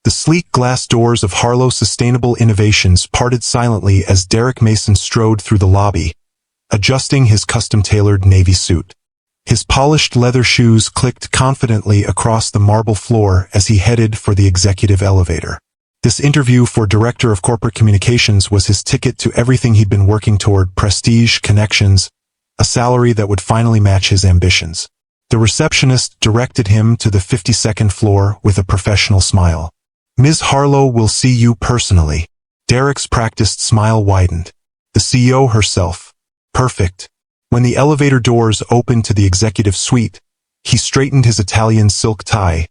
The sleek glass doors of Harlow Sustainable Innovations parted silently as Derek Mason strode through the lobby, adjusting his custom-tailored navy suit. His polished leather shoes clicked confidently across the marble floor as he headed for the executive elevator. This interview for Director of Corporate Communications was his ticket to everything he'd been working toward: prestige, connections, a salary that would finally match his ambitions. The receptionist directed him to the 52nd floor with a professional smile. "Ms. Harlow will see you personally." Derek's practiced smile widened. The CEO herself. Perfect. When the elevator doors opened to the executive suite, he straightened his Italian silk tie,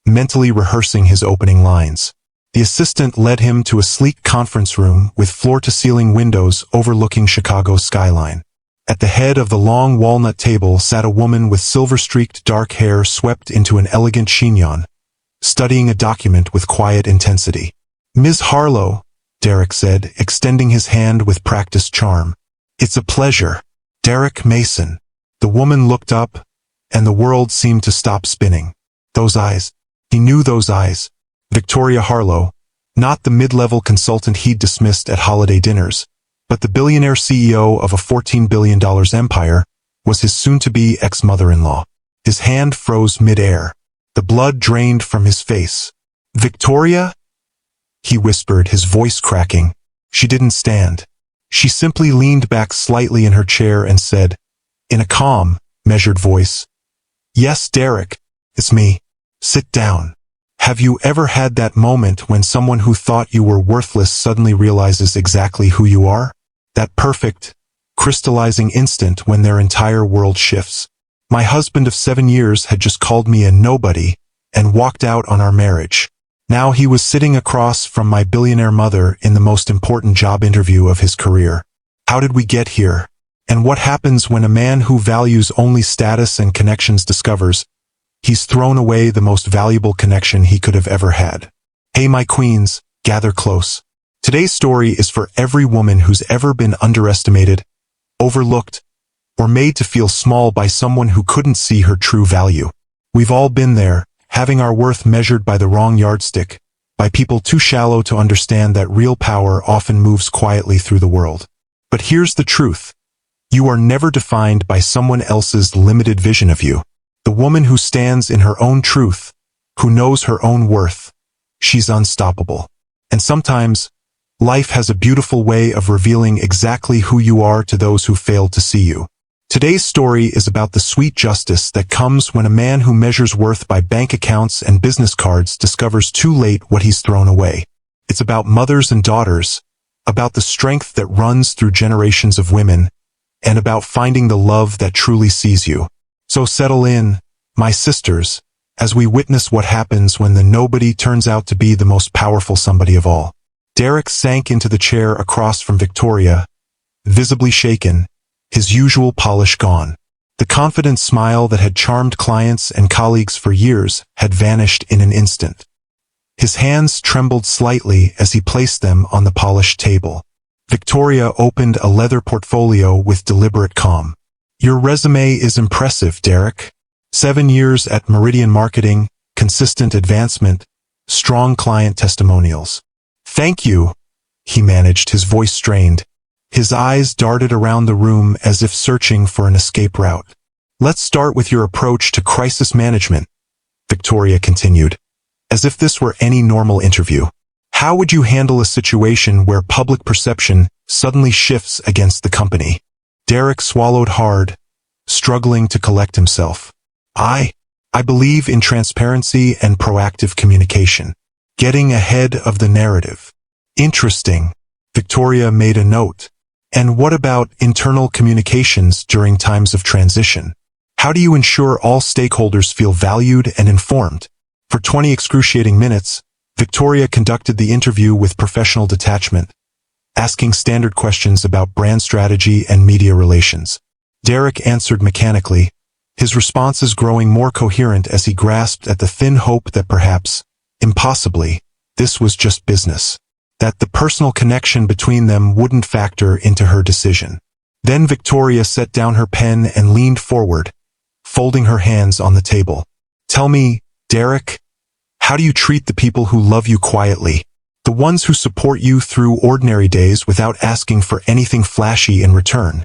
mentally rehearsing his opening lines. The assistant led him to a sleek conference room with floor-to-ceiling windows overlooking Chicago's skyline. At the head of the long walnut table sat a woman with silver-streaked dark hair swept into an elegant chignon, studying a document with quiet intensity. "Ms. Harlow," Derek said, extending his hand with practiced charm. "It's a pleasure. Derek Mason." The woman looked up, and the world seemed to stop spinning. Those eyes. He knew those eyes. Victoria Harlow, not the mid-level consultant he'd dismissed at holiday dinners, but the billionaire CEO of a $14 billion empire, was his soon-to-be ex-mother-in-law. His hand froze mid-air. The blood drained from his face. "Victoria?" he whispered, his voice cracking. She didn't stand. She simply leaned back slightly in her chair and said, in a calm, measured voice, "Yes, Derek, it's me. Sit down." Have you ever had that moment when someone who thought you were worthless suddenly realizes exactly who you are? That perfect, crystallizing instant when their entire world shifts. My husband of 7 years had just called me a nobody and walked out on our marriage. Now he was sitting across from my billionaire mother in the most important job interview of his career. How did we get here? And what happens when a man who values only status and connections discovers he's thrown away the most valuable connection he could have ever had? Hey, my queens, gather close. Today's story is for every woman who's ever been underestimated, overlooked, or made to feel small by someone who couldn't see her true value. We've all been there, having our worth measured by the wrong yardstick, by people too shallow to understand that real power often moves quietly through the world. But here's the truth. You are never defined by someone else's limited vision of you. The woman who stands in her own truth, who knows her own worth, she's unstoppable. And sometimes, life has a beautiful way of revealing exactly who you are to those who failed to see you. Today's story is about the sweet justice that comes when a man who measures worth by bank accounts and business cards discovers too late what he's thrown away. It's about mothers and daughters, about the strength that runs through generations of women, and about finding the love that truly sees you. So settle in, my sisters, as we witness what happens when the nobody turns out to be the most powerful somebody of all. Derek sank into the chair across from Victoria, visibly shaken, his usual polish gone. The confident smile that had charmed clients and colleagues for years had vanished in an instant. His hands trembled slightly as he placed them on the polished table. Victoria opened a leather portfolio with deliberate calm. "Your resume is impressive, Derek. 7 years at Meridian Marketing, consistent advancement, strong client testimonials." "Thank you," he managed, his voice strained. His eyes darted around the room as if searching for an escape route. "Let's start with your approach to crisis management," Victoria continued, as if this were any normal interview. "How would you handle a situation where public perception suddenly shifts against the company?" Derek swallowed hard, struggling to collect himself. I believe in transparency and proactive communication. Getting ahead of the narrative." "Interesting," Victoria made a note. "And what about internal communications during times of transition? How do you ensure all stakeholders feel valued and informed?" For 20 excruciating minutes, Victoria conducted the interview with professional detachment, asking standard questions about brand strategy and media relations. Derek answered mechanically, his responses growing more coherent as he grasped at the thin hope that perhaps, impossibly, this was just business, that the personal connection between them wouldn't factor into her decision. Then Victoria set down her pen and leaned forward, folding her hands on the table. "Tell me, Derek, How do you treat the people who love you quietly? The ones who support you through ordinary days without asking for anything flashy in return.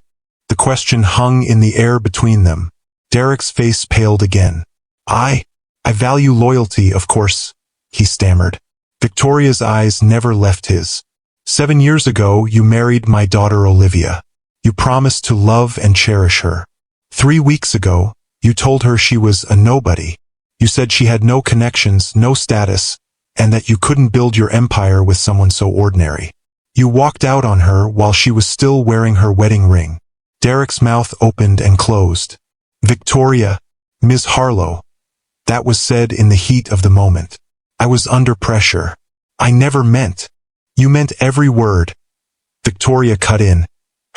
The question hung in the air between them. Derek's face paled again. I value loyalty, of course, he stammered. Victoria's eyes never left his. 7 years ago, you married my daughter Olivia. You promised to love and cherish her. 3 weeks ago, you told her she was a nobody. You said she had no connections, no status, and that you couldn't build your empire with someone so ordinary. You walked out on her while she was still wearing her wedding ring. Derek's mouth opened and closed. Victoria, Ms. Harlow. That was said in the heat of the moment. I was under pressure. I never meant. You meant every word. Victoria cut in,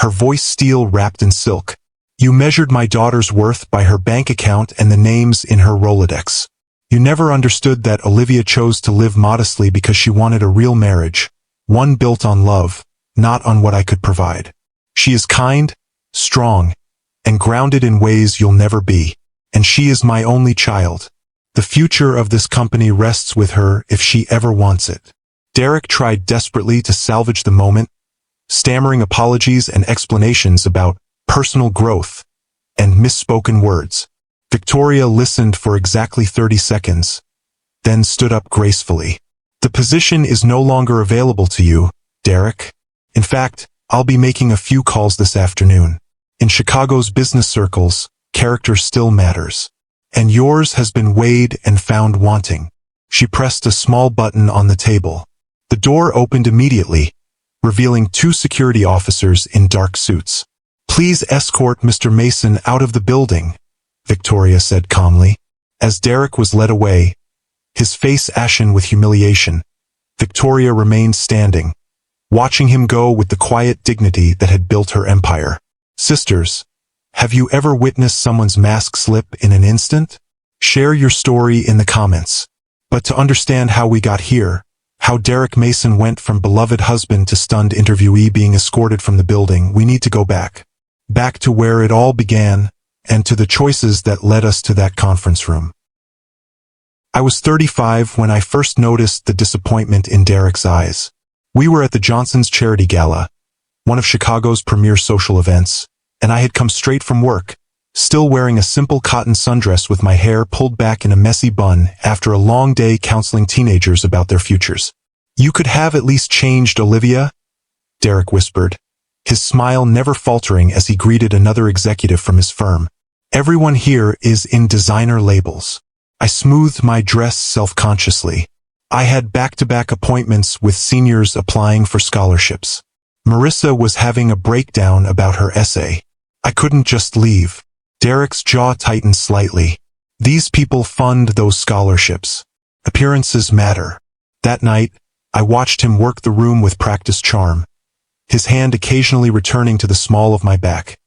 her voice steel wrapped in silk. You measured my daughter's worth by her bank account and the names in her Rolodex. You never understood that Olivia chose to live modestly because she wanted a real marriage, one built on love, not on what I could provide. She is kind, strong, and grounded in ways you'll never be, and she is my only child. The future of this company rests with her if she ever wants it. Derek tried desperately to salvage the moment, stammering apologies and explanations about personal growth and misspoken words. Victoria listened for exactly 30 seconds, then stood up gracefully. The position is no longer available to you, Derek. In fact, I'll be making a few calls this afternoon. In Chicago's business circles, character still matters. And yours has been weighed and found wanting. She pressed a small button on the table. The door opened immediately, revealing 2 security officers in dark suits. Please escort Mr. Mason out of the building, Victoria said calmly. As Derek was led away, his face ashen with humiliation, Victoria remained standing, watching him go with the quiet dignity that had built her empire. Sisters, have you ever witnessed someone's mask slip in an instant? Share your story in the comments. But to understand how we got here, how Derek Mason went from beloved husband to stunned interviewee being escorted from the building, we need to go back. Back to where it all began, and to the choices that led us to that conference room. I was 35 when I first noticed the disappointment in Derek's eyes. We were at the Johnson's Charity Gala, one of Chicago's premier social events, and I had come straight from work, still wearing a simple cotton sundress with my hair pulled back in a messy bun after a long day counseling teenagers about their futures. You could have at least changed, Olivia, Derek whispered, his smile never faltering as he greeted another executive from his firm. Everyone here is in designer labels. I smoothed my dress self-consciously. I had back-to-back appointments with seniors applying for scholarships. Marissa was having a breakdown about her essay. I couldn't just leave. Derek's jaw tightened slightly. These people fund those scholarships. Appearances matter. That night, I watched him work the room with practiced charm, his hand occasionally returning to the small of my back.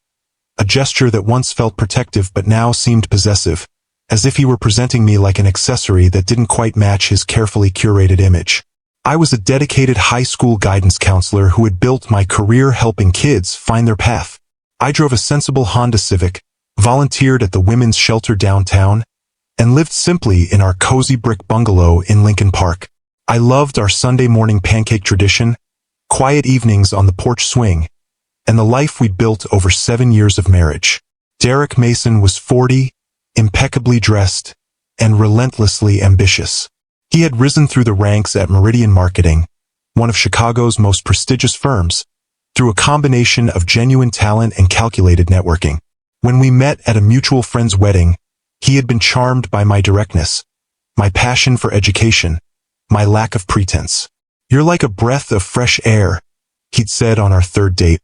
A gesture that once felt protective but now seemed possessive, as if he were presenting me like an accessory that didn't quite match his carefully curated image. I was a dedicated high school guidance counselor who had built my career helping kids find their path. I drove a sensible Honda Civic, volunteered at the women's shelter downtown, and lived simply in our cozy brick bungalow in Lincoln Park. I loved our Sunday morning pancake tradition, quiet evenings on the porch swing, and the life we'd built over 7 years of marriage. Derek Mason was 40, impeccably dressed, and relentlessly ambitious. He had risen through the ranks at Meridian Marketing, one of Chicago's most prestigious firms, through a combination of genuine talent and calculated networking. When we met at a mutual friend's wedding, he had been charmed by my directness, my passion for education, my lack of pretense. You're like a breath of fresh air, he'd said on our third date,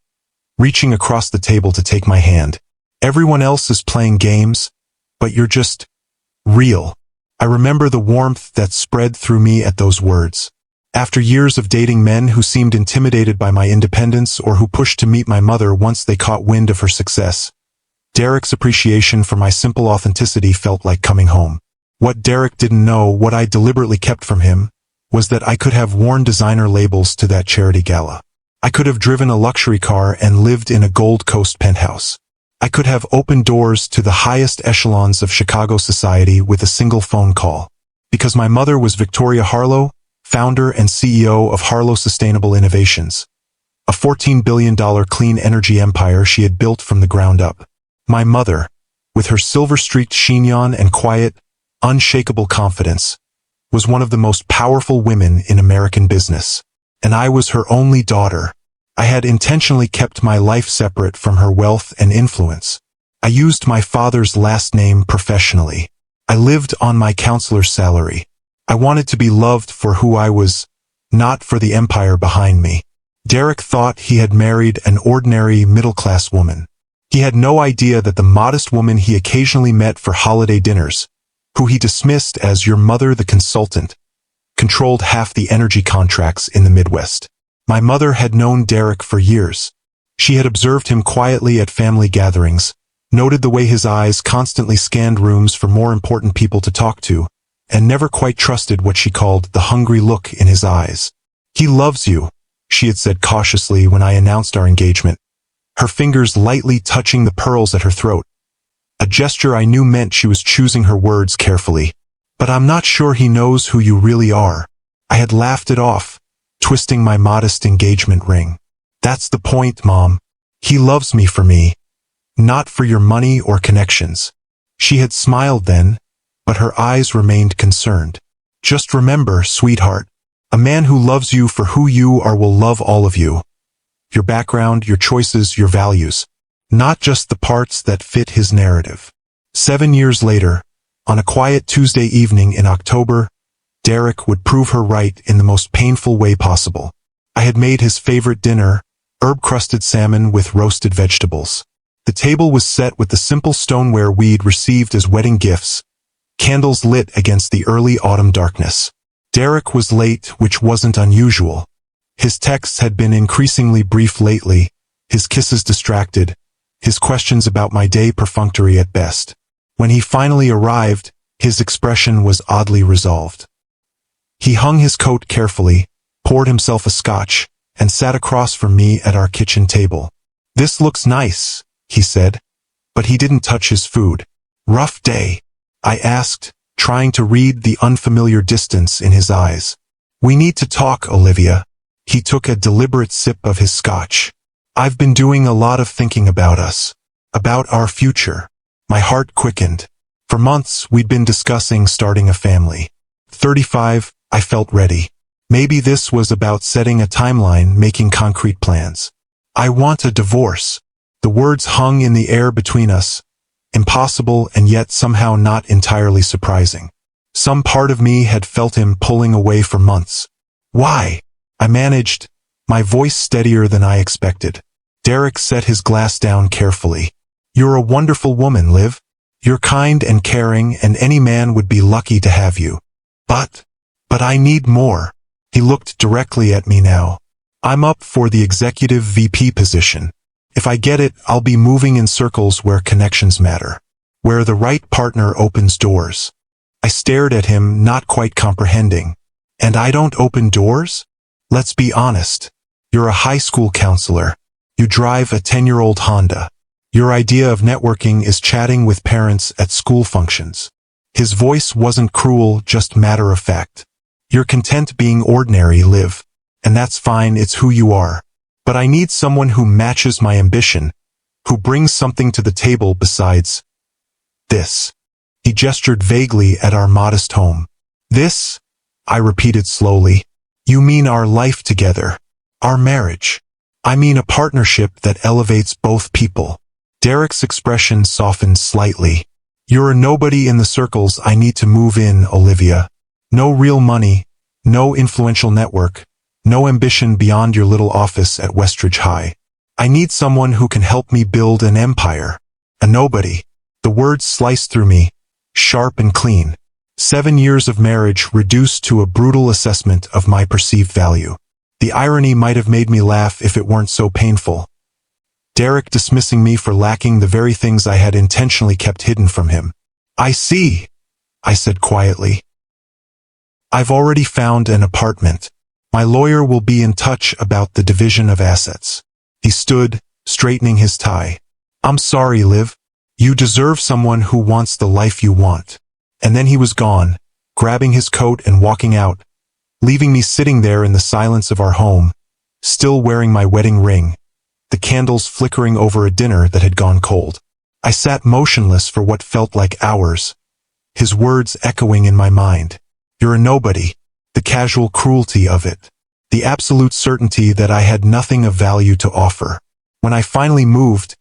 reaching across the table to take my hand. Everyone else is playing games, but you're just real. I remember the warmth that spread through me at those words. After years of dating men who seemed intimidated by my independence or who pushed to meet my mother once they caught wind of her success, Derek's appreciation for my simple authenticity felt like coming home. What Derek didn't know, what I deliberately kept from him, was that I could have worn designer labels to that charity gala. I could have driven a luxury car and lived in a Gold Coast penthouse. I could have opened doors to the highest echelons of Chicago society with a single phone call. Because my mother was Victoria Harlow, founder and CEO of Harlow Sustainable Innovations, a $14 billion clean energy empire she had built from the ground up. My mother, with her silver-streaked chignon and quiet, unshakable confidence, was one of the most powerful women in American business. And I was her only daughter. I had intentionally kept my life separate from her wealth and influence. I used my father's last name professionally. I lived on my counselor's salary. I wanted to be loved for who I was, not for the empire behind me. Derek thought he had married an ordinary middle-class woman. He had no idea that the modest woman he occasionally met for holiday dinners, who he dismissed as your mother the consultant, controlled half the energy contracts in the Midwest. My mother had known Derek for years. She had observed him quietly at family gatherings, noted the way his eyes constantly scanned rooms for more important people to talk to, and never quite trusted what she called the hungry look in his eyes. "He loves you," she had said cautiously when I announced our engagement, her fingers lightly touching the pearls at her throat, a gesture I knew meant she was choosing her words carefully. "But I'm not sure he knows who you really are." I had laughed it off, twisting my modest engagement ring. "That's the point, Mom. He loves me for me, not for your money or connections." She had smiled then, but her eyes remained concerned. "Just remember, sweetheart, a man who loves you for who you are will love all of you. Your background, your choices, your values, not just the parts that fit his narrative." 7 years later, on a quiet Tuesday evening in October, Derek would prove her right in the most painful way possible. I had made his favorite dinner, herb-crusted salmon with roasted vegetables. The table was set with the simple stoneware we'd received as wedding gifts, candles lit against the early autumn darkness. Derek was late, which wasn't unusual. His texts had been increasingly brief lately, his kisses distracted, his questions about my day perfunctory at best. When he finally arrived, his expression was oddly resolved. He hung his coat carefully, poured himself a scotch, and sat across from me at our kitchen table. "This looks nice," he said, but he didn't touch his food. "Rough day?" I asked, trying to read the unfamiliar distance in his eyes. "We need to talk, Olivia." He took a deliberate sip of his scotch. "I've been doing a lot of thinking about us, about our future." My heart quickened. For months, we'd been discussing starting a family. 35, I felt ready. Maybe this was about setting a timeline, making concrete plans. "I want a divorce." The words hung in the air between us, impossible and yet somehow not entirely surprising. Some part of me had felt him pulling away for months. "Why?" I managed, my voice steadier than I expected. Derek set his glass down carefully. "You're a wonderful woman, Liv. You're kind and caring, and any man would be lucky to have you. But I need more." He looked directly at me now. "I'm up for the executive VP position. If I get it, I'll be moving in circles where connections matter, where the right partner opens doors." I stared at him, not quite comprehending. "And I don't open doors? Let's be honest. You're a high school counselor. You drive a 10-year-old Honda. Your idea of networking is chatting with parents at school functions." His voice wasn't cruel, just matter-of-fact. "You're content being ordinary, Liv. And that's fine, it's who you are. But I need someone who matches my ambition, who brings something to the table besides this." He gestured vaguely at our modest home. "This?" I repeated slowly. "You mean our life together, our marriage. I mean a partnership that elevates both people." Derek's expression softened slightly. "You're a nobody in the circles I need to move in, Olivia. No real money, no influential network, no ambition beyond your little office at Westridge High. I need someone who can help me build an empire. A nobody." The words sliced through me, sharp and clean. 7 years of marriage reduced to a brutal assessment of my perceived value. The irony might have made me laugh if it weren't so painful. Derek dismissing me for lacking the very things I had intentionally kept hidden from him. "I see," I said quietly. "I've already found an apartment. My lawyer will be in touch about the division of assets." He stood, straightening his tie. "I'm sorry, Liv. You deserve someone who wants the life you want." And then he was gone, grabbing his coat and walking out, leaving me sitting there in the silence of our home, still wearing my wedding ring, the candles flickering over a dinner that had gone cold. I sat motionless for what felt like hours, his words echoing in my mind. You're a nobody. The casual cruelty of it. The absolute certainty that I had nothing of value to offer. When I finally moved,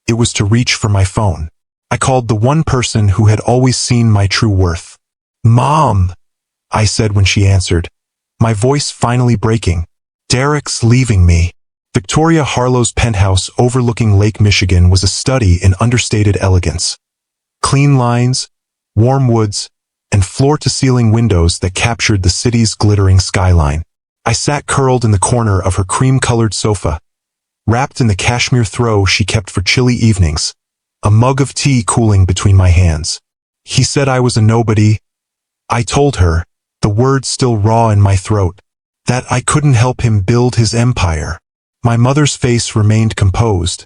it was to reach for my phone. I called the one person who had always seen my true worth. "Mom," I said when she answered, my voice finally breaking. "Derek's leaving me." Victoria Harlow's penthouse overlooking Lake Michigan was a study in understated elegance. Clean lines, warm woods, and floor-to-ceiling windows that captured the city's glittering skyline. I sat curled in the corner of her cream-colored sofa, wrapped in the cashmere throw she kept for chilly evenings, a mug of tea cooling between my hands. He said I was a nobody. I told her, the words still raw in my throat, that I couldn't help him build his empire. My mother's face remained composed,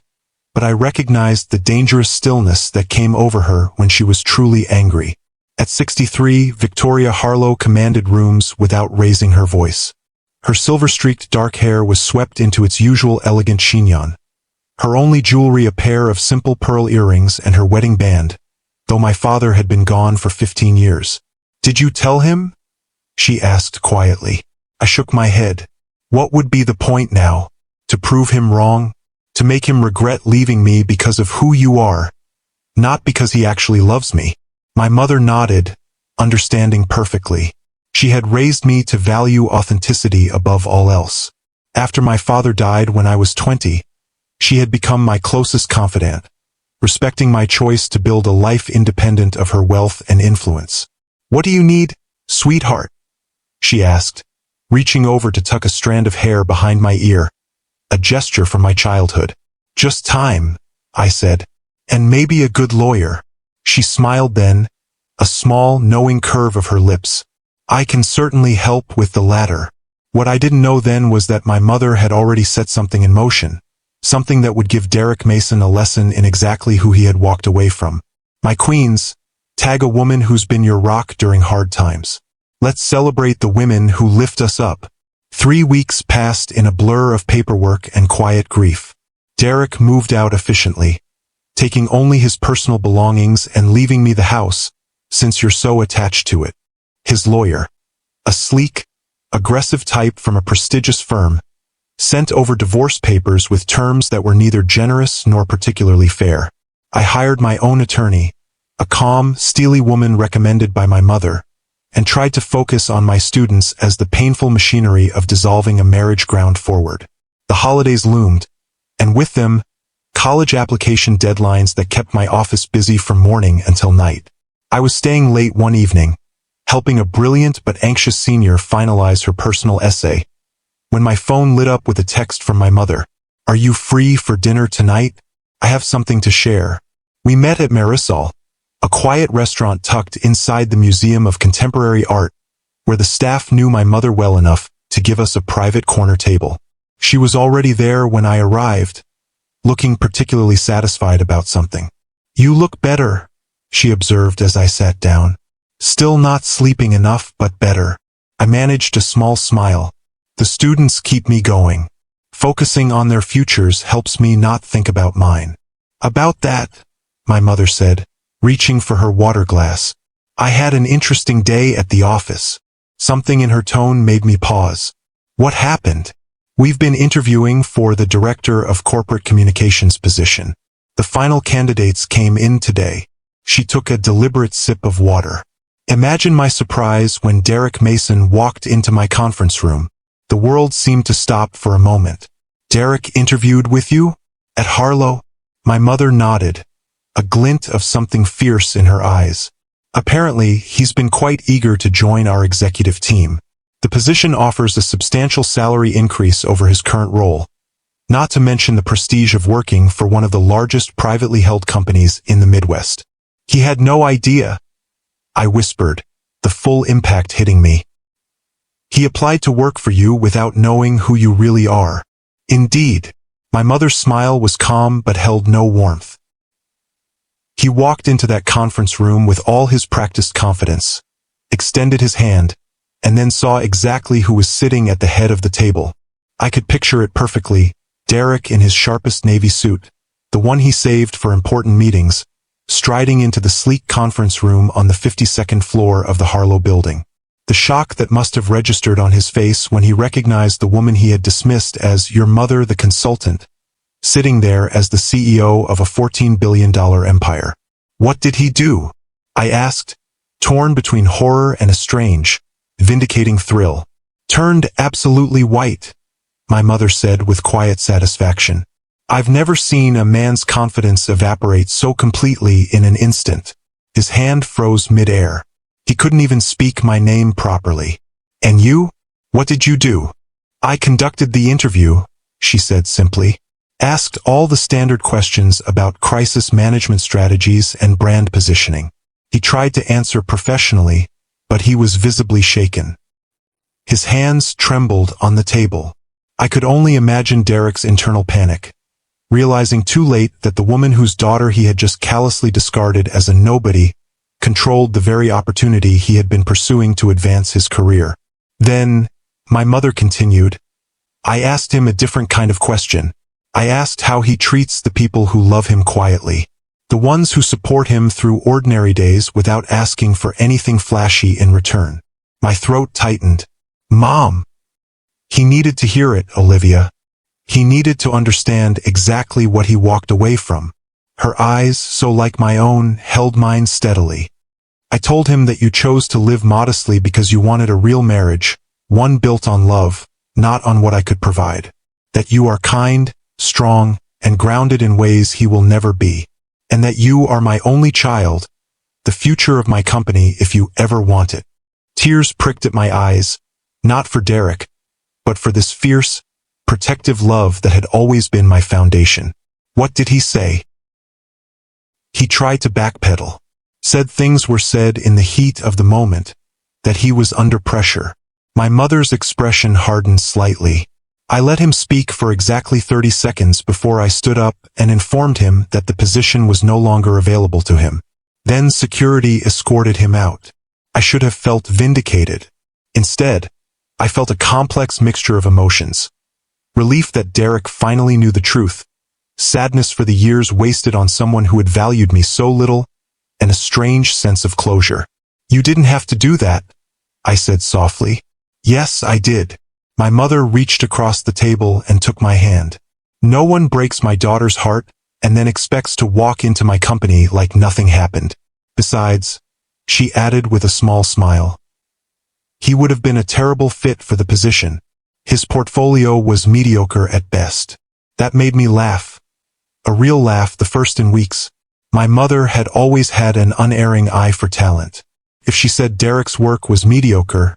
but I recognized the dangerous stillness that came over her when she was truly angry. At 63, Victoria Harlow commanded rooms without raising her voice. Her silver-streaked dark hair was swept into its usual elegant chignon. Her only jewelry a pair of simple pearl earrings and her wedding band, though my father had been gone for 15 years. "Did you tell him?" she asked quietly. I shook my head. What would be the point now? To prove him wrong? To make him regret leaving me because of who you are? Not because he actually loves me. My mother nodded, understanding perfectly. She had raised me to value authenticity above all else. After my father died when I was 20, she had become my closest confidant, respecting my choice to build a life independent of her wealth and influence. "What do you need, sweetheart?" she asked, reaching over to tuck a strand of hair behind my ear, a gesture from my childhood. "Just time," I said, "and maybe a good lawyer." She smiled then, a small, knowing curve of her lips. "I can certainly help with the latter." What I didn't know then was that my mother had already set something in motion, something that would give Derek Mason a lesson in exactly who he had walked away from. "My queens, tag a woman who's been your rock during hard times. Let's celebrate the women who lift us up." 3 weeks passed in a blur of paperwork and quiet grief. Derek moved out efficiently, taking only his personal belongings and leaving me the house, since you're so attached to it. His lawyer, a sleek, aggressive type from a prestigious firm, sent over divorce papers with terms that were neither generous nor particularly fair. I hired my own attorney, a calm, steely woman recommended by my mother, and tried to focus on my students as the painful machinery of dissolving a marriage ground forward. The holidays loomed, and with them, college application deadlines that kept my office busy from morning until night. I was staying late one evening, helping a brilliant but anxious senior finalize her personal essay, when my phone lit up with a text from my mother. "Are you free for dinner tonight? I have something to share." We met at Marisol, a quiet restaurant tucked inside the Museum of Contemporary Art, where the staff knew my mother well enough to give us a private corner table. She was already there when I arrived, looking particularly satisfied about something. "You look better," she observed as I sat down. "Still not sleeping enough, but better." I managed a small smile. "The students keep me going. Focusing on their futures helps me not think about mine." "About that," my mother said, reaching for her water glass, "I had an interesting day at the office." Something in her tone made me pause. "What happened?" "We've been interviewing for the Director of Corporate Communications position. The final candidates came in today." She took a deliberate sip of water. Imagine my surprise when Derek Mason walked into my conference room. The world seemed to stop for a moment. "Derek interviewed with you? At Harlow?" My mother nodded, a glint of something fierce in her eyes. "Apparently, he's been quite eager to join our executive team. The position offers a substantial salary increase over his current role, not to mention the prestige of working for one of the largest privately held companies in the Midwest." "He had no idea," I whispered, the full impact hitting me. "He applied to work for you without knowing who you really are." "Indeed." My mother's smile was calm but held no warmth. "He walked into that conference room with all his practiced confidence, extended his hand, and then saw exactly who was sitting at the head of the table. I could picture it perfectly, Derek in his sharpest navy suit, the one he saved for important meetings, striding into the sleek conference room on the 52nd floor of the Harlow building. The shock that must have registered on his face when he recognized the woman he had dismissed as your mother, the consultant, sitting there as the CEO of a $14 billion empire. What did he do? I asked, torn between horror and a strange, vindicating thrill. Turned absolutely white, my mother said with quiet satisfaction. I've never seen a man's confidence evaporate so completely in an instant. His hand froze mid-air. He couldn't even speak my name properly. And you? What did you do? I conducted the interview, she said simply. Asked all the standard questions about crisis management strategies and brand positioning. He tried to answer professionally, but he was visibly shaken. His hands trembled on the table. I could only imagine Derek's internal panic, realizing too late that the woman whose daughter he had just callously discarded as a nobody controlled the very opportunity he had been pursuing to advance his career. Then, my mother continued, I asked him a different kind of question. I asked how he treats the people who love him quietly, the ones who support him through ordinary days without asking for anything flashy in return. My throat tightened. Mom! He needed to hear it, Olivia. He needed to understand exactly what he walked away from. Her eyes, so like my own, held mine steadily. I told him that you chose to live modestly because you wanted a real marriage, one built on love, not on what I could provide. That you are kind, strong, and grounded in ways he will never be. And that you are my only child, the future of my company if you ever want it. Tears pricked at my eyes, not for Derek, but for this fierce, protective love that had always been my foundation. What did he say? He tried to backpedal. Said things were said in the heat of the moment, that he was under pressure. My mother's expression hardened slightly. I let him speak for exactly 30 seconds before I stood up and informed him that the position was no longer available to him. Then security escorted him out. I should have felt vindicated. Instead, I felt a complex mixture of emotions. Relief that Derek finally knew the truth, sadness for the years wasted on someone who had valued me so little, and a strange sense of closure. You didn't have to do that, I said softly. Yes, I did. My mother reached across the table and took my hand. No one breaks my daughter's heart and then expects to walk into my company like nothing happened. Besides, she added with a small smile, he would have been a terrible fit for the position. His portfolio was mediocre at best. That made me laugh. A real laugh, the first in weeks. My mother had always had an unerring eye for talent. If she said Derek's work was mediocre,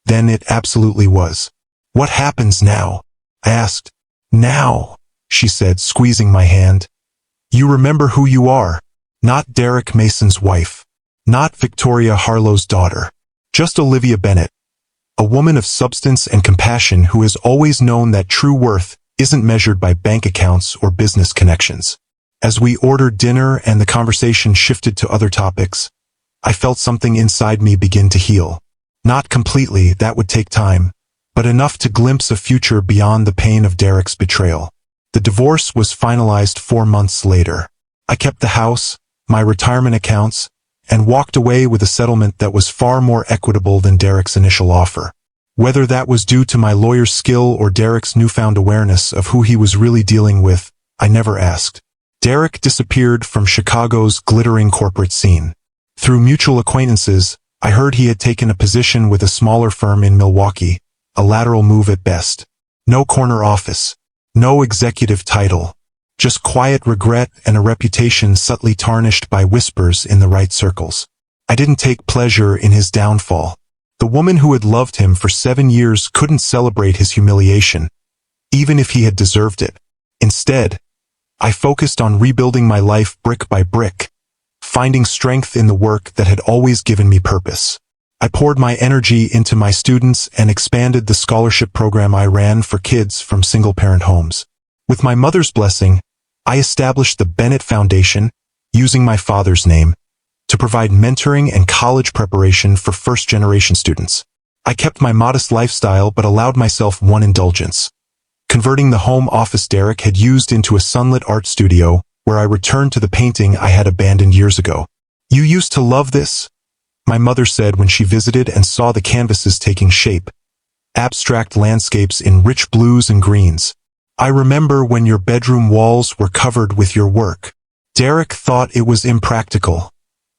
then it absolutely was. What happens now? I asked. Now, she said, squeezing my hand. You remember who you are. Not Derek Mason's wife. Not Victoria Harlow's daughter. Just Olivia Bennett. A woman of substance and compassion who has always known that true worth isn't measured by bank accounts or business connections. As we ordered dinner and the conversation shifted to other topics, I felt something inside me begin to heal. Not completely, that would take time, but enough to glimpse a future beyond the pain of Derek's betrayal. The divorce was finalized 4 months later. I kept the house, my retirement accounts, and walked away with a settlement that was far more equitable than Derek's initial offer. Whether that was due to my lawyer's skill or Derek's newfound awareness of who he was really dealing with, I never asked. Derek disappeared from Chicago's glittering corporate scene. Through mutual acquaintances, I heard he had taken a position with a smaller firm in Milwaukee, a lateral move at best. No corner office, no executive title, just quiet regret and a reputation subtly tarnished by whispers in the right circles. I didn't take pleasure in his downfall. The woman who had loved him for 7 years couldn't celebrate his humiliation, even if he had deserved it. Instead, I focused on rebuilding my life brick by brick, finding strength in the work that had always given me purpose. I poured my energy into my students and expanded the scholarship program I ran for kids from single-parent homes. With my mother's blessing, I established the Bennett Foundation, using my father's name, to provide mentoring and college preparation for first-generation students. I kept my modest lifestyle but allowed myself one indulgence: converting the home office Derek had used into a sunlit art studio, where I returned to the painting I had abandoned years ago. "You used to love this?" my mother said when she visited and saw the canvases taking shape. Abstract landscapes in rich blues and greens. "I remember when your bedroom walls were covered with your work." Derek thought it was impractical,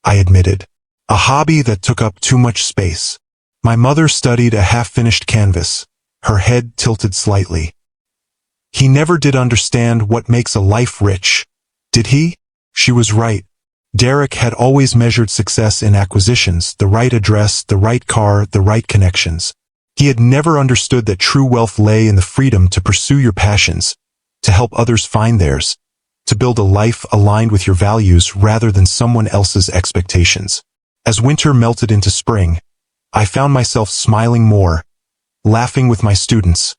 I admitted. A hobby that took up too much space. My mother studied a half-finished canvas, her head tilted slightly. "He never did understand what makes a life rich, did he?" She was right. Derek had always measured success in acquisitions, the right address, the right car, the right connections. He had never understood that true wealth lay in the freedom to pursue your passions, to help others find theirs, to build a life aligned with your values rather than someone else's expectations. As winter melted into spring, I found myself smiling more, laughing with my students,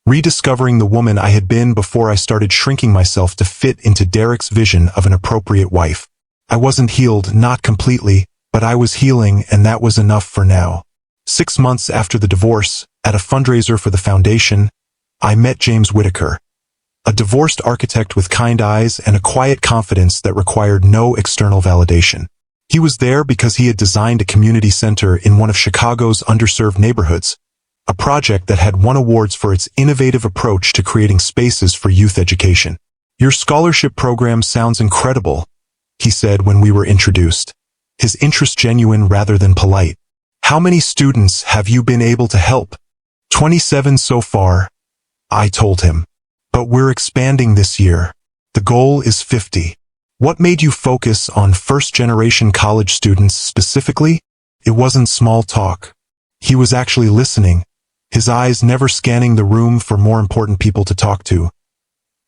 rediscovering the woman I had been before I started shrinking myself to fit into Derek's vision of an appropriate wife. I wasn't healed, not completely, but I was healing, and that was enough for now. 6 months after the divorce, at a fundraiser for the foundation, I met James Whitaker, a divorced architect with kind eyes and a quiet confidence that required no external validation. He was there because he had designed a community center in one of Chicago's underserved neighborhoods, a project that had won awards for its innovative approach to creating spaces for youth education. "Your scholarship program sounds incredible," he said when we were introduced, his interest genuine rather than polite. "How many students have you been able to help?" 27 so far, I told him. "But we're expanding this year. The goal is 50. "What made you focus on first-generation college students specifically?" It wasn't small talk. He was actually listening, his eyes never scanning the room for more important people to talk to,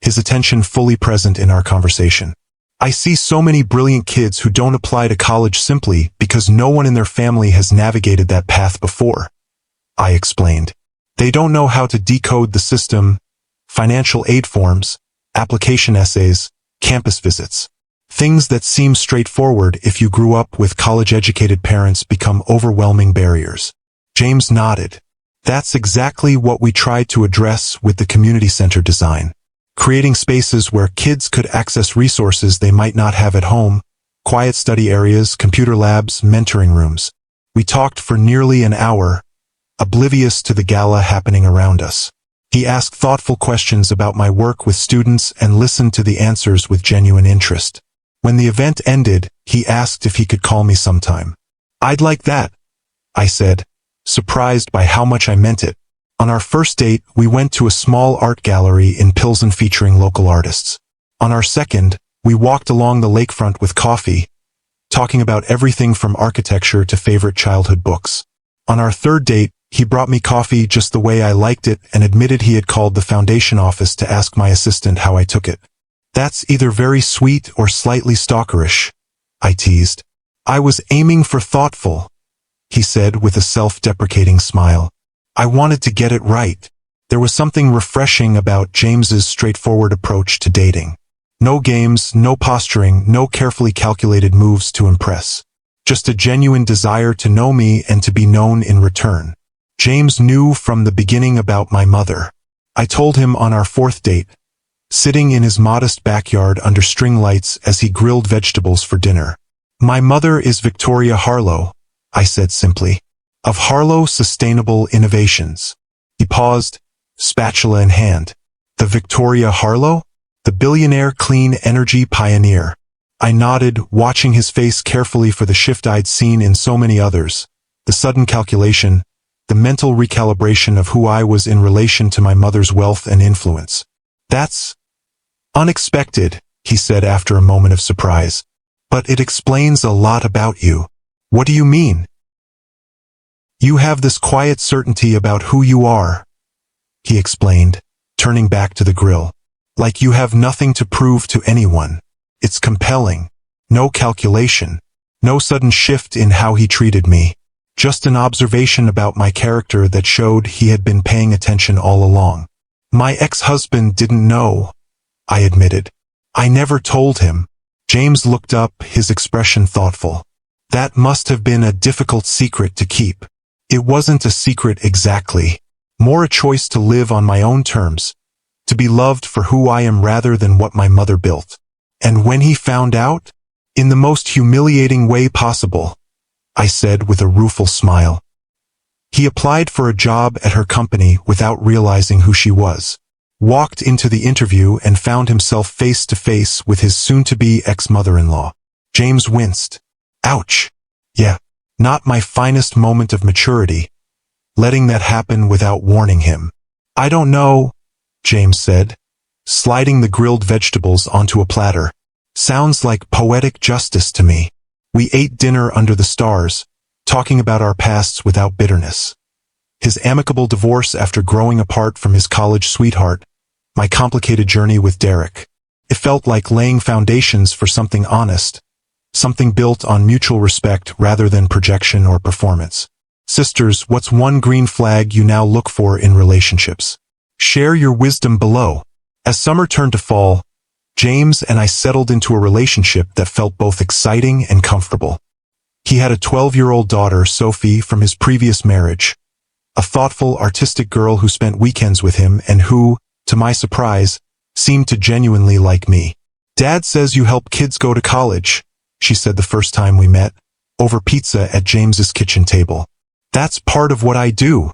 his attention fully present in our conversation. "I see so many brilliant kids who don't apply to college simply because no one in their family has navigated that path before," I explained. "They don't know how to decode the system, financial aid forms, application essays, campus visits. Things that seem straightforward if you grew up with college-educated parents become overwhelming barriers." James nodded. "That's exactly what we tried to address with the community center design. Creating spaces where kids could access resources they might not have at home, quiet study areas, computer labs, mentoring rooms. We talked for nearly an hour, oblivious to the gala happening around us. He asked thoughtful questions about my work with students and listened to the answers with genuine interest. When the event ended, he asked if he could call me sometime. "I'd like that," I said, surprised by how much I meant it. On our first date, we went to a small art gallery in Pilsen featuring local artists. On our second, we walked along the lakefront with coffee, talking about everything from architecture to favorite childhood books. On our third date, he brought me coffee just the way I liked it and admitted he had called the foundation office to ask my assistant how I took it. "That's either very sweet or slightly stalkerish," I teased. "I was aiming for thoughtful," he said with a self-deprecating smile. I wanted to get it right. There was something refreshing about James's straightforward approach to dating. No games, no posturing, no carefully calculated moves to impress. Just a genuine desire to know me and to be known in return. James knew from the beginning about my mother. I told him on our fourth date, sitting in his modest backyard under string lights as he grilled vegetables for dinner. "My mother is Victoria Harlow," I said simply, "of Harlow Sustainable Innovations." He paused, spatula in hand. "The Victoria Harlow? The billionaire clean energy pioneer." I nodded, watching his face carefully for the shift I'd seen in so many others. The sudden calculation, the mental recalibration of who I was in relation to my mother's wealth and influence. "That's unexpected," he said after a moment of surprise. "But it explains a lot about you." "What do you mean?" "You have this quiet certainty about who you are," he explained, turning back to the grill. "Like you have nothing to prove to anyone. It's compelling. No calculation. No sudden shift in how he treated me. Just an observation about my character that showed he had been paying attention all along." "My ex-husband didn't know," I admitted. "I never told him." James looked up, his expression thoughtful. That must have been a difficult secret to keep. It wasn't a secret exactly. More a choice to live on my own terms, to be loved for who I am rather than what my mother built. And when he found out, in the most humiliating way possible, I said with a rueful smile. He applied for a job at her company without realizing who she was, walked into the interview and found himself face to face with his soon-to-be ex-mother-in-law. James winced. Ouch. Yeah, not my finest moment of maturity, letting that happen without warning him. I don't know, James said, sliding the grilled vegetables onto a platter. Sounds like poetic justice to me. We ate dinner under the stars, talking about our pasts without bitterness. His amicable divorce after growing apart from his college sweetheart, my complicated journey with Derek. It felt like laying foundations for something honest, something built on mutual respect rather than projection or performance. Sisters, what's one green flag you now look for in relationships? Share your wisdom below. As summer turned to fall, James and I settled into a relationship that felt both exciting and comfortable. He had a 12-year-old daughter, Sophie, from his previous marriage, a thoughtful, artistic girl who spent weekends with him and who, to my surprise, seemed to genuinely like me. Dad says you help kids go to college, she said the first time we met, over pizza at James's kitchen table. That's part of what I do,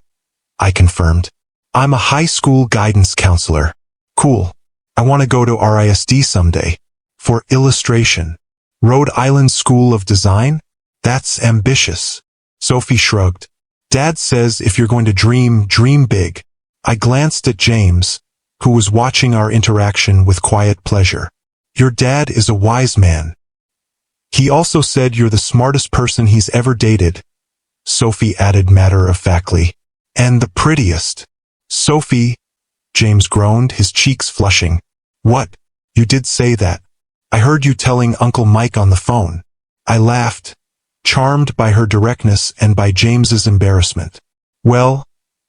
I confirmed. I'm a high school guidance counselor. Cool. I want to go to RISD someday. For illustration. Rhode Island School of Design? That's ambitious. Sophie shrugged. Dad says if you're going to dream, dream big. I glanced at James, who was watching our interaction with quiet pleasure. Your dad is a wise man. He also said you're the smartest person he's ever dated, Sophie added matter-of-factly. And the prettiest. Sophie, James groaned, his cheeks flushing. What? You did say that. I heard you telling Uncle Mike on the phone. I laughed, charmed by her directness and by James's embarrassment. Well,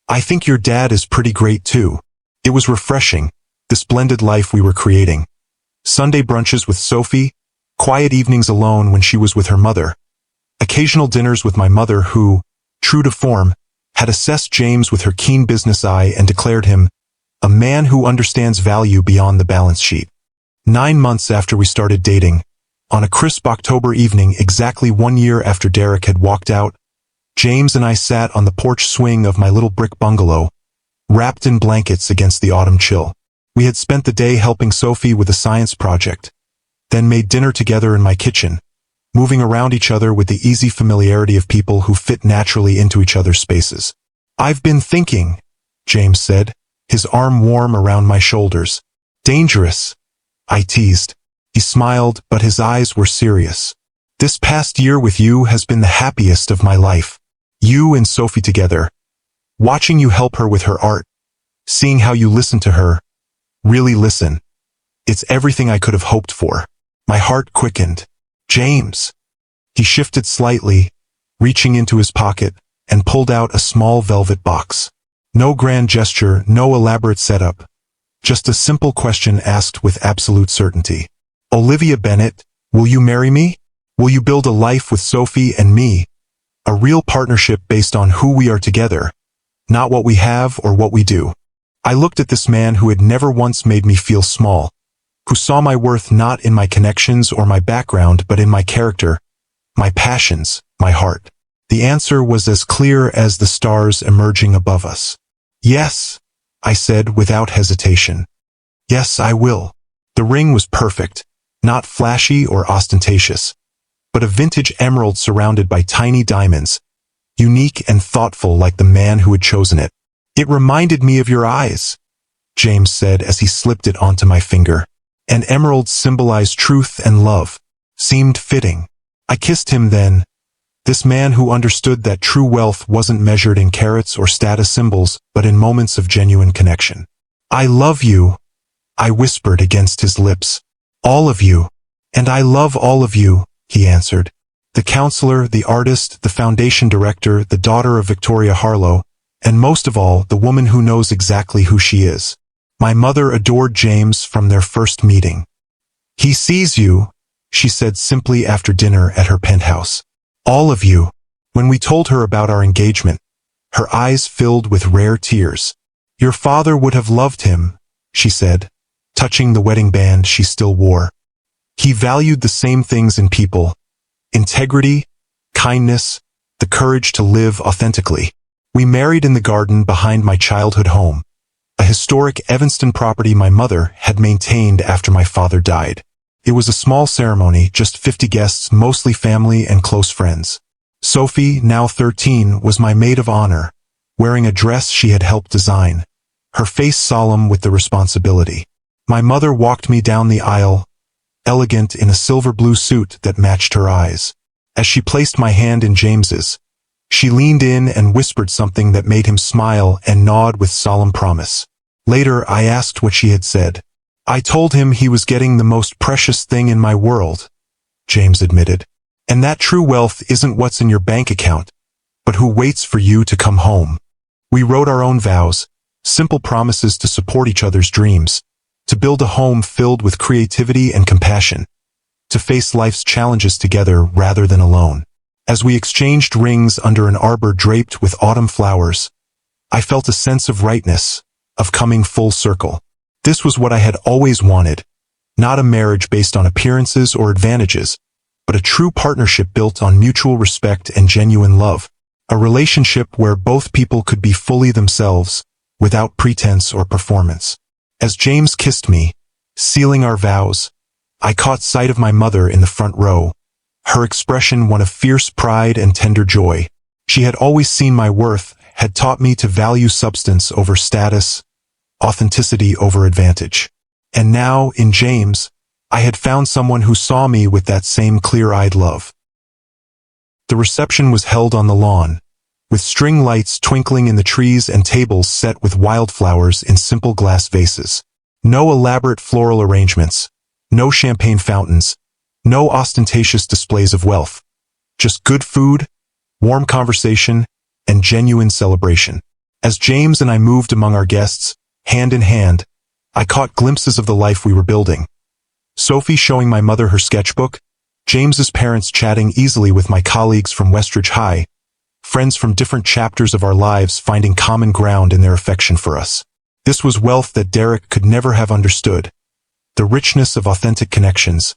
I think your dad is pretty great too. It was refreshing, this blended life we were creating. Sunday brunches with Sophie, quiet evenings alone when she was with her mother, occasional dinners with my mother who, true to form, had assessed James with her keen business eye and declared him a man who understands value beyond the balance sheet. 9 months after we started dating, on a crisp October evening exactly 1 year after Derek had walked out, James and I sat on the porch swing of my little brick bungalow, wrapped in blankets against the autumn chill. We had spent the day helping Sophie with a science project, then made dinner together in my kitchen, moving around each other with the easy familiarity of people who fit naturally into each other's spaces. I've been thinking, James said, his arm warm around my shoulders. Dangerous, I teased. He smiled, but his eyes were serious. This past year with you has been the happiest of my life. You and Sophie together. Watching you help her with her art. Seeing how you listen to her. Really listen. It's everything I could have hoped for. My heart quickened. James. He shifted slightly, reaching into his pocket, and pulled out a small velvet box. No grand gesture, no elaborate setup. Just a simple question asked with absolute certainty. Olivia Bennett, will you marry me? Will you build a life with Sophie and me? A real partnership based on who we are together, not what we have or what we do. I looked at this man who had never once made me feel small, who saw my worth not in my connections or my background but in my character, my passions, my heart. The answer was as clear as the stars emerging above us. Yes, I said without hesitation. Yes, I will. The ring was perfect, not flashy or ostentatious, but a vintage emerald surrounded by tiny diamonds, unique and thoughtful like the man who had chosen it. It reminded me of your eyes, James said as he slipped it onto my finger. And emeralds symbolize truth and love. Seemed fitting. I kissed him then. This man who understood that true wealth wasn't measured in carats or status symbols, but in moments of genuine connection. I love you, I whispered against his lips. All of you. And I love all of you, he answered. The counselor, the artist, the foundation director, the daughter of Victoria Harlow, and most of all, the woman who knows exactly who she is. My mother adored James from their first meeting. He sees you, she said simply after dinner at her penthouse. All of you. When we told her about our engagement, her eyes filled with rare tears. Your father would have loved him, she said, touching the wedding band she still wore. He valued the same things in people: integrity, kindness, the courage to live authentically. We married in the garden behind my childhood home, a historic Evanston property my mother had maintained after my father died. It was a small ceremony, just 50 guests, mostly family and close friends. Sophie, now 13, was my maid of honor, wearing a dress she had helped design, her face solemn with the responsibility. My mother walked me down the aisle, elegant in a silver blue suit that matched her eyes. As she placed my hand in James's, she leaned in and whispered something that made him smile and nod with solemn promise. Later, I asked what she had said. I told him he was getting the most precious thing in my world, James admitted. And that true wealth isn't what's in your bank account, but who waits for you to come home. We wrote our own vows, simple promises to support each other's dreams, to build a home filled with creativity and compassion, to face life's challenges together rather than alone. As we exchanged rings under an arbor draped with autumn flowers, I felt a sense of rightness, of coming full circle. This was what I had always wanted, not a marriage based on appearances or advantages, but a true partnership built on mutual respect and genuine love. A relationship where both people could be fully themselves, without pretense or performance. As James kissed me, sealing our vows, I caught sight of my mother in the front row, her expression one of fierce pride and tender joy. She had always seen my worth, had taught me to value substance over status, authenticity over advantage. And now, in James, I had found someone who saw me with that same clear-eyed love. The reception was held on the lawn, with string lights twinkling in the trees and tables set with wildflowers in simple glass vases. No elaborate floral arrangements, no champagne fountains, no ostentatious displays of wealth. Just good food, warm conversation, and genuine celebration. As James and I moved among our guests, hand in hand, I caught glimpses of the life we were building. Sophie showing my mother her sketchbook, James's parents chatting easily with my colleagues from Westridge High, friends from different chapters of our lives finding common ground in their affection for us. This was wealth that Derek could never have understood. The richness of authentic connections,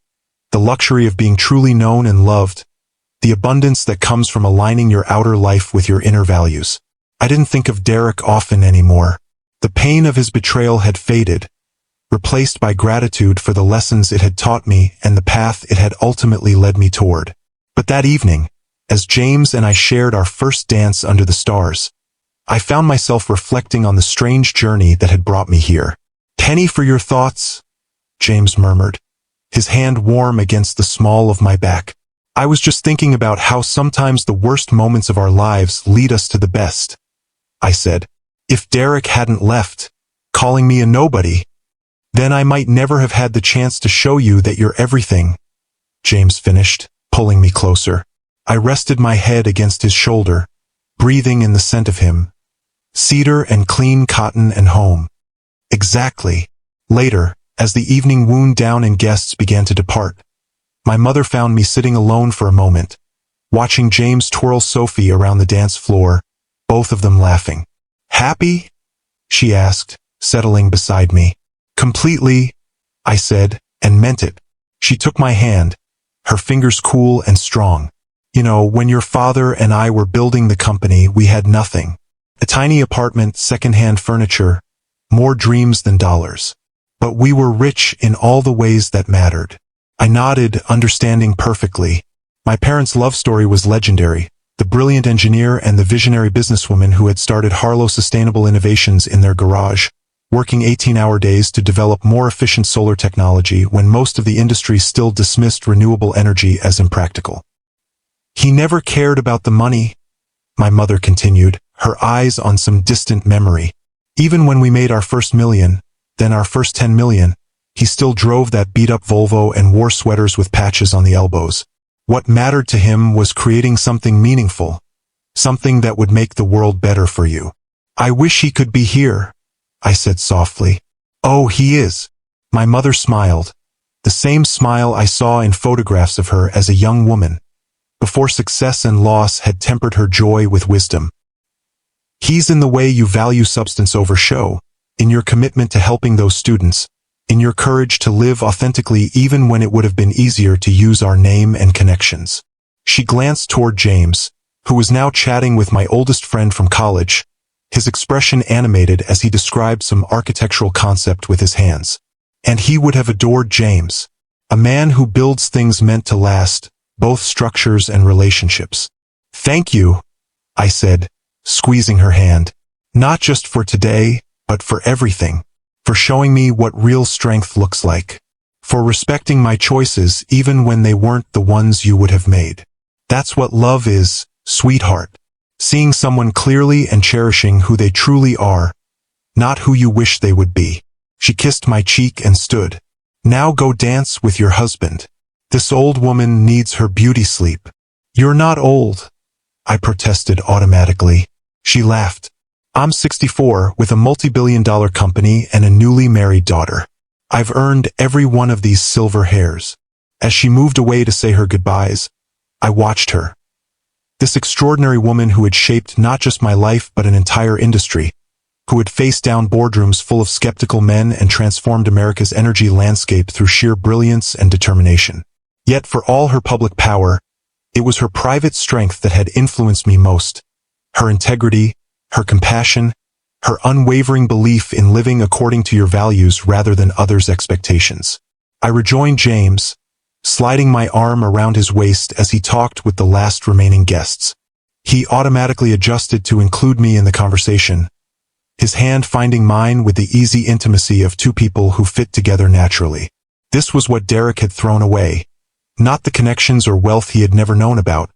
the luxury of being truly known and loved, the abundance that comes from aligning your outer life with your inner values. I didn't think of Derek often anymore. The pain of his betrayal had faded, replaced by gratitude for the lessons it had taught me and the path it had ultimately led me toward. But that evening, as James and I shared our first dance under the stars, I found myself reflecting on the strange journey that had brought me here. "Penny for your thoughts," James murmured, his hand warm against the small of my back. "I was just thinking about how sometimes the worst moments of our lives lead us to the best," I said. "If Derek hadn't left, calling me a nobody, then I might never have had the chance to show you that you're everything," James finished, pulling me closer. I rested my head against his shoulder, breathing in the scent of him. Cedar and clean cotton and home. Exactly. Later, as the evening wound down and guests began to depart, my mother found me sitting alone for a moment, watching James twirl Sophie around the dance floor, both of them laughing. "Happy?" she asked, settling beside me. "Completely," I said, and meant it. She took my hand, her fingers cool and strong. "You know, when your father and I were building the company, we had nothing. A tiny apartment, second-hand furniture, more dreams than dollars. But we were rich in all the ways that mattered." I nodded, understanding perfectly. My parents' love story was legendary. The brilliant engineer and the visionary businesswoman who had started Harlow Sustainable Innovations in their garage, working 18-hour days to develop more efficient solar technology when most of the industry still dismissed renewable energy as impractical. "He never cared about the money," my mother continued, her eyes on some distant memory. "Even when we made our first million, then our first 10 million, he still drove that beat-up Volvo and wore sweaters with patches on the elbows. What mattered to him was creating something meaningful, something that would make the world better for you." "I wish he could be here," I said softly. "Oh, he is." My mother smiled, the same smile I saw in photographs of her as a young woman, before success and loss had tempered her joy with wisdom. He's in the way you value substance over show, in your commitment to helping those students, in your courage to live authentically even when it would have been easier to use our name and connections. She glanced toward James, who was now chatting with my oldest friend from college, his expression animated as he described some architectural concept with his hands. And he would have adored James, a man who builds things meant to last, both structures and relationships. "Thank you," I said, squeezing her hand. "Not just for today, but for everything. For showing me what real strength looks like. For respecting my choices even when they weren't the ones you would have made. That's what love is, sweetheart. Seeing someone clearly and cherishing who they truly are, not who you wish they would be." She kissed my cheek and stood. "Now go dance with your husband. This old woman needs her beauty sleep." "You're not old," I protested automatically. She laughed. "I'm 64 with a multi-billion-dollar company and a newly married daughter. I've earned every one of these silver hairs." As she moved away to say her goodbyes, I watched her. This extraordinary woman who had shaped not just my life but an entire industry, who had faced down boardrooms full of skeptical men and transformed America's energy landscape through sheer brilliance and determination. Yet for all her public power, it was her private strength that had influenced me most. Her integrity, her compassion, her unwavering belief in living according to your values rather than others' expectations. I rejoined James, sliding my arm around his waist as he talked with the last remaining guests. He automatically adjusted to include me in the conversation, his hand finding mine with the easy intimacy of two people who fit together naturally. This was what Derek had thrown away, not the connections or wealth he had never known about,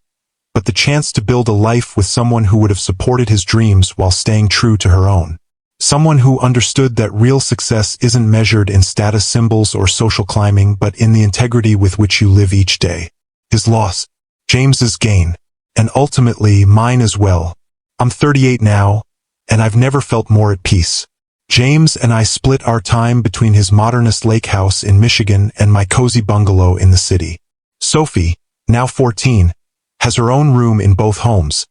but the chance to build a life with someone who would have supported his dreams while staying true to her own. Someone who understood that real success isn't measured in status symbols or social climbing but in the integrity with which you live each day. His loss, James's gain, and ultimately mine as well. I'm 38 now, and I've never felt more at peace. James and I split our time between his modernist lake house in Michigan and my cozy bungalow in the city. Sophie, now 14, has her own room in both homes,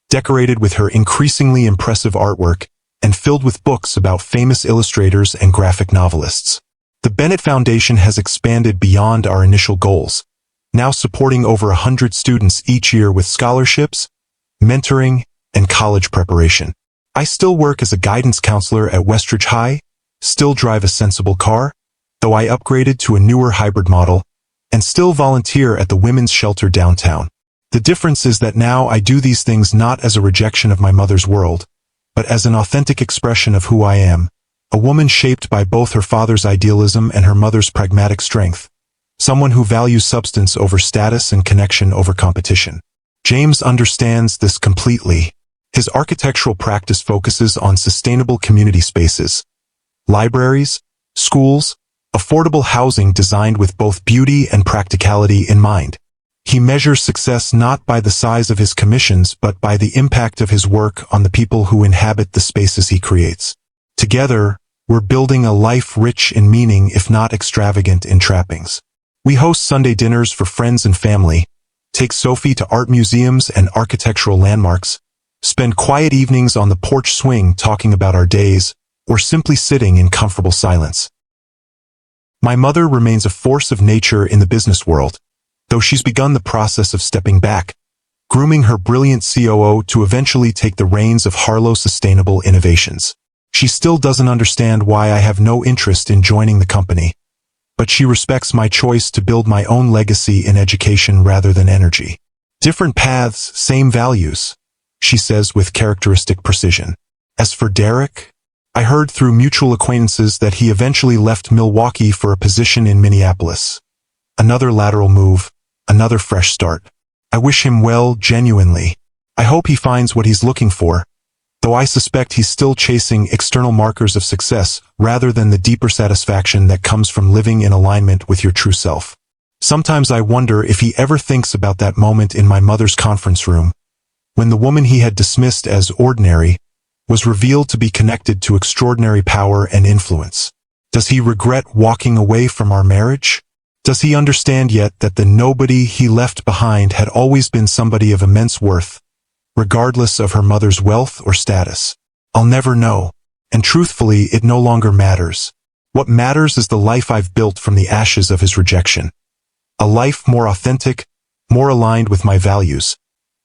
decorated with her increasingly impressive artwork and filled with books about famous illustrators and graphic novelists. The Bennett Foundation has expanded beyond our initial goals, now supporting over 100 students each year with scholarships, mentoring, and college preparation. I still work as a guidance counselor at Westridge High, still drive a sensible car, though I upgraded to a newer hybrid model, and still volunteer at the women's shelter downtown. The difference is that now I do these things not as a rejection of my mother's world, but as an authentic expression of who I am, a woman shaped by both her father's idealism and her mother's pragmatic strength, someone who values substance over status and connection over competition. James understands this completely. His architectural practice focuses on sustainable community spaces, libraries, schools, affordable housing designed with both beauty and practicality in mind. He measures success not by the size of his commissions but by the impact of his work on the people who inhabit the spaces he creates. Together, we're building a life rich in meaning if not extravagant in trappings. We host Sunday dinners for friends and family, take Sophie to art museums and architectural landmarks, spend quiet evenings on the porch swing talking about our days, or simply sitting in comfortable silence. My mother remains a force of nature in the business world, though she's begun the process of stepping back, grooming her brilliant COO to eventually take the reins of Harlow Sustainable Innovations. She still doesn't understand why I have no interest in joining the company, but she respects my choice to build my own legacy in education rather than energy. "Different paths, same values," she says with characteristic precision. As for Derek, I heard through mutual acquaintances that he eventually left Milwaukee for a position in Minneapolis. Another lateral move, another fresh start. I wish him well, genuinely. I hope he finds what he's looking for, though I suspect he's still chasing external markers of success rather than the deeper satisfaction that comes from living in alignment with your true self. Sometimes I wonder if he ever thinks about that moment in my mother's conference room, when the woman he had dismissed as ordinary was revealed to be connected to extraordinary power and influence. Does he regret walking away from our marriage? Does he understand yet that the nobody he left behind had always been somebody of immense worth, regardless of her mother's wealth or status? I'll never know. And truthfully, it no longer matters. What matters is the life I've built from the ashes of his rejection. A life more authentic, more aligned with my values,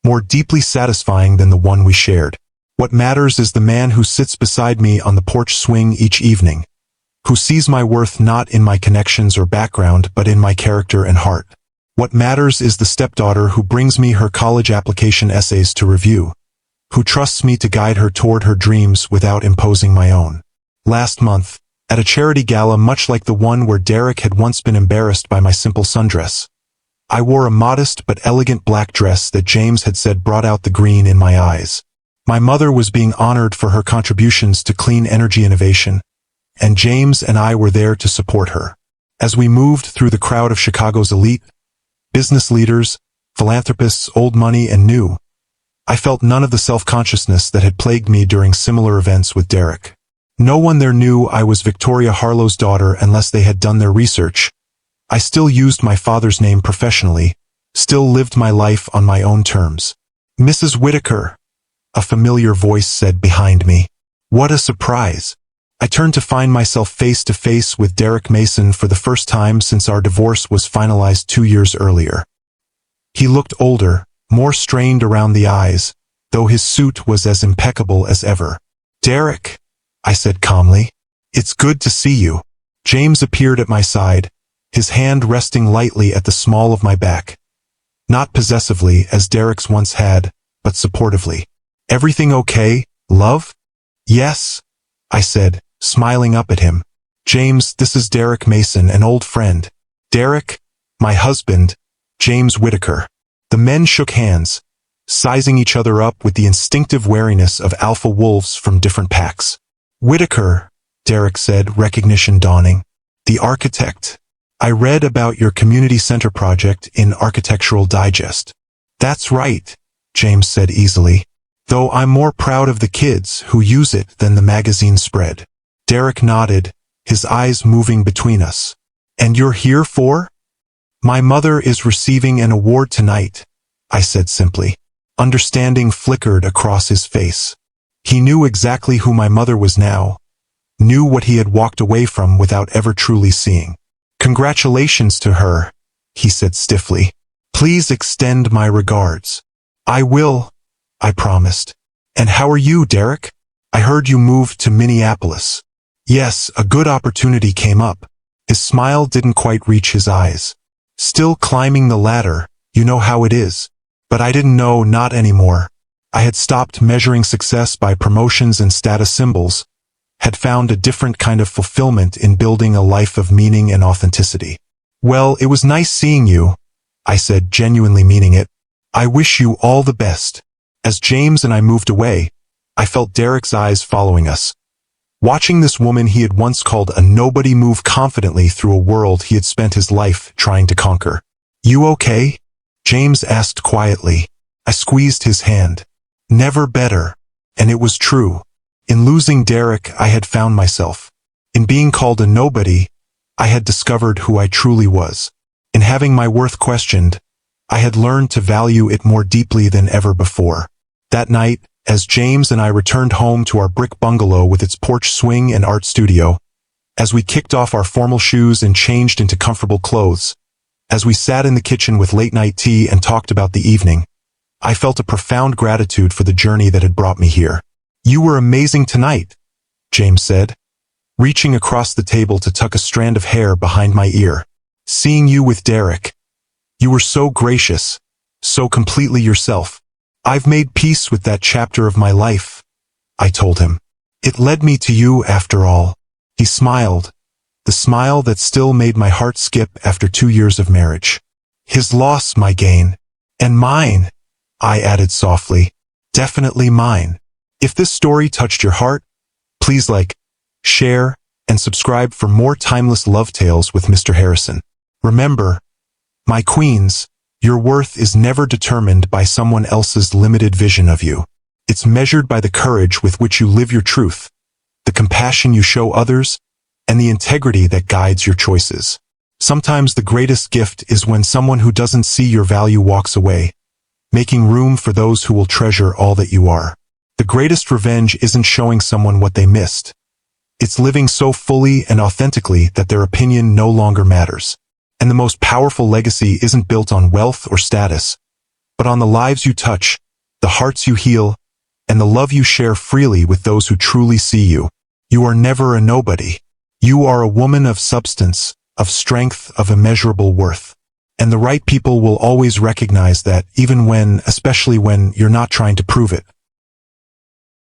more deeply satisfying than the one we shared. What matters is the man who sits beside me on the porch swing each evening, who sees my worth not in my connections or background but in my character and heart. What matters is the stepdaughter who brings me her college application essays to review, who trusts me to guide her toward her dreams without imposing my own. Last month, at a charity gala much like the one where Derek had once been embarrassed by my simple sundress, I wore a modest but elegant black dress that James had said brought out the green in my eyes. My mother was being honored for her contributions to clean energy innovation, and James and I were there to support her. As we moved through the crowd of Chicago's elite, business leaders, philanthropists, old money and new, I felt none of the self-consciousness that had plagued me during similar events with Derek. No one there knew I was Victoria Harlow's daughter unless they had done their research. I still used my father's name professionally, still lived my life on my own terms. "Mrs. Whitaker," a familiar voice said behind me. What a surprise. I turned to find myself face to face with Derek Mason for the first time since our divorce was finalized 2 years earlier. He looked older, more strained around the eyes, though his suit was as impeccable as ever. "Derek," I said calmly, "it's good to see you." James appeared at my side, his hand resting lightly at the small of my back. Not possessively, as Derek's once had, but supportively. "Everything okay, love?" "Yes," I said, smiling up at him. "James, this is Derek Mason, an old friend. Derek, my husband, James Whitaker." The men shook hands, sizing each other up with the instinctive wariness of alpha wolves from different packs. "Whitaker," Derek said, recognition dawning. "The architect. I read about your community center project in Architectural Digest." "That's right," James said easily, "though I'm more proud of the kids who use it than the magazine spread." Derek nodded, his eyes moving between us. "And you're here for?" "My mother is receiving an award tonight," I said simply. Understanding flickered across his face. He knew exactly who my mother was now, knew what he had walked away from without ever truly seeing. "Congratulations to her," he said stiffly. "Please extend my regards." "I will," I promised. "And how are you, Derek? I heard you moved to Minneapolis." "Yes, a good opportunity came up." His smile didn't quite reach his eyes. "Still climbing the ladder, you know how it is." But I didn't know, not anymore. I had stopped measuring success by promotions and status symbols, had found a different kind of fulfillment in building a life of meaning and authenticity. "Well, it was nice seeing you," I said, genuinely meaning it. "I wish you all the best." As James and I moved away, I felt Derek's eyes following us. Watching this woman he had once called a nobody move confidently through a world he had spent his life trying to conquer. "You okay?" James asked quietly. I squeezed his hand. Never better. And it was true. In losing Derek, I had found myself. In being called a nobody, I had discovered who I truly was. In having my worth questioned, I had learned to value it more deeply than ever before. That night, as James and I returned home to our brick bungalow with its porch swing and art studio, as we kicked off our formal shoes and changed into comfortable clothes, as we sat in the kitchen with late-night tea and talked about the evening, I felt a profound gratitude for the journey that had brought me here. "You were amazing tonight," James said, reaching across the table to tuck a strand of hair behind my ear. "Seeing you with Derek. You were so gracious, so completely yourself." "I've made peace with that chapter of my life," I told him. "It led me to you after all." He smiled, the smile that still made my heart skip after 2 years of marriage. "His loss, my gain. And mine," I added softly. "Definitely mine." If this story touched your heart, please like, share, and subscribe for more timeless love tales with Mr. Harrison. Remember, my queens, your worth is never determined by someone else's limited vision of you. It's measured by the courage with which you live your truth, the compassion you show others, and the integrity that guides your choices. Sometimes the greatest gift is when someone who doesn't see your value walks away, making room for those who will treasure all that you are. The greatest revenge isn't showing someone what they missed. It's living so fully and authentically that their opinion no longer matters. And the most powerful legacy isn't built on wealth or status, but on the lives you touch, the hearts you heal, and the love you share freely with those who truly see you. You are never a nobody. You are a woman of substance, of strength, of immeasurable worth. And the right people will always recognize that, even when, especially when, you're not trying to prove it.